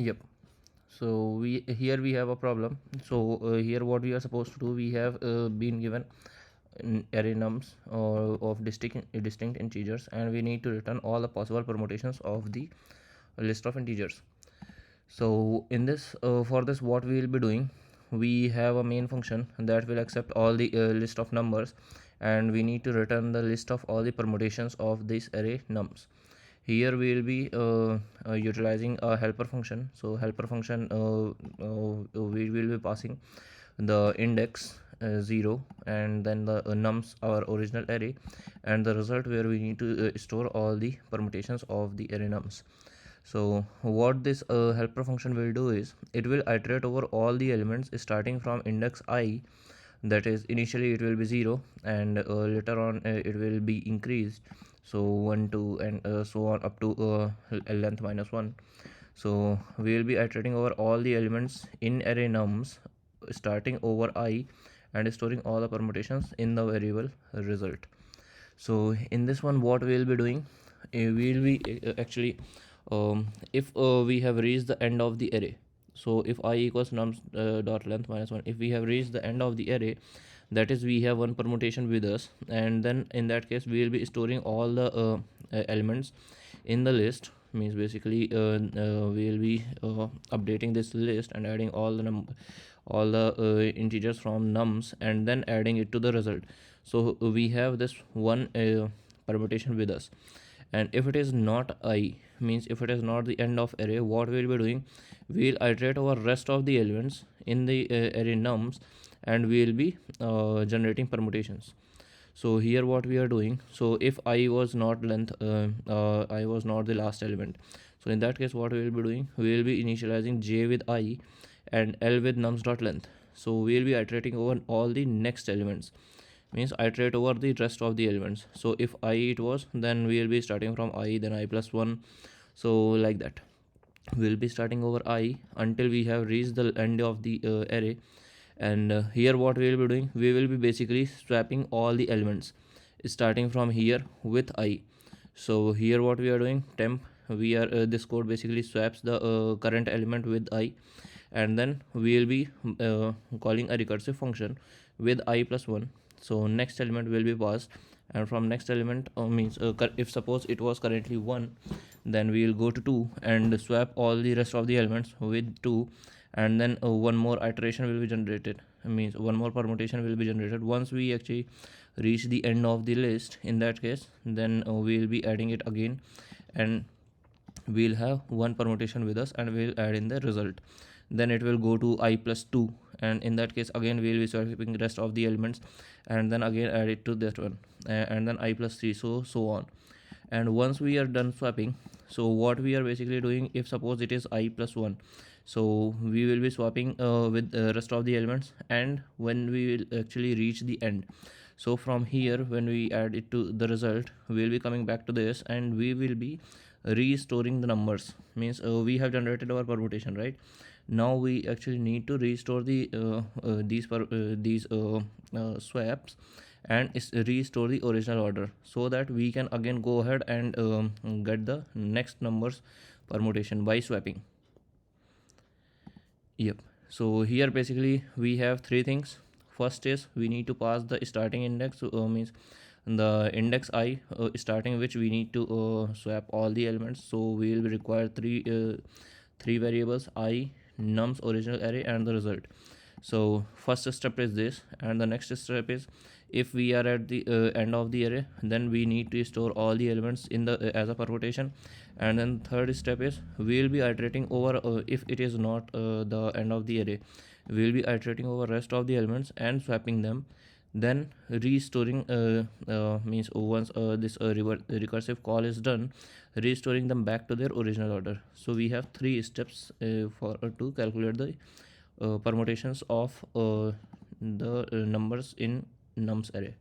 Yep. So we have a problem. So here what we are supposed to do, we have been given array nums of distinct integers, and we need to return all the possible permutations of the list of integers. So in this for this, what we will be doing, we have a main function that will accept all the list of numbers, and we need to return the list of all the permutations of this array nums. Here we will be utilizing a helper function. So helper function, we will be passing the index 0, and then the nums, our original array, and the result where we need to store all the permutations of the array nums. So what this helper function will do is, it will iterate over all the elements starting from index I, that is initially it will be 0, and later on it will be increased, so 1 2 and so on up to length minus 1. So we will be iterating over all the elements in array nums starting over I, and storing all the permutations in the variable result. So in this one, what we will be doing, we will be actually if we have reached the end of the array, so if I equals nums dot length minus 1, if we have reached the end of the array, that is we have one permutation with us, and then in that case we will be storing all the elements in the list. Means basically we will be updating this list and adding all the integers from nums, and then adding it to the result. So we have this one permutation with us, and if it is not I, means if it is not the end of array, what we will be doing, we will iterate over rest of the elements in the array nums, and we will be generating permutations. So here what we are doing, so if I was not length, I was not the last element, so in that case what we will be doing, we will be initializing j with I and l with nums dot length. So we will be iterating over all the next elements, means iterate over the rest of the elements. So if I it was, then we will be starting from I, then I plus 1, so like that we will be starting over I until we have reached the end of the array. And here what we will be doing, we will be basically swapping all the elements starting from here with I. So here what we are doing, temp, we are this code basically swaps the current element with I, and then we will be calling a recursive function with I plus 1. So next element will be passed, and from next element means if suppose it was currently 1, then we will go to 2 and swap all the rest of the elements with 2, and then one more iteration will be generated, means one more permutation will be generated once we actually reach the end of the list. In that case, then we will be adding it again, and we'll have one permutation with us, and we'll add in the result. Then it will go to I plus 2, and in that case again we will be swapping rest of the elements, and then again add it to that one, and then I plus 3, so on. And once we are done swapping, so what we are basically doing, if suppose it is I plus 1, so we will be swapping with the rest of the elements, and when we will actually reach the end, so from here when we add it to the result, we will be coming back to this, and we will be restoring the numbers. Means we have generated our permutation, right? Now we actually need to restore the these swaps, and restore the original order, so that we can again go ahead and get the next numbers permutation by swapping. Yep. So here basically we have three things. First is we need to pass the starting index, means the index I starting which we need to swap all the elements. So we will require three variables: I, nums, original array, and the result. So first step is this, and the next step is, if we are at the end of the array, then we need to store all the elements in the as a permutation. And then third step is, we will be iterating over if it is not the end of the array, we will be iterating over rest of the elements and swapping them, then restoring means once this recursive call is done, restoring them back to their original order. So we have three steps for to calculate the permutations of the numbers in nums array.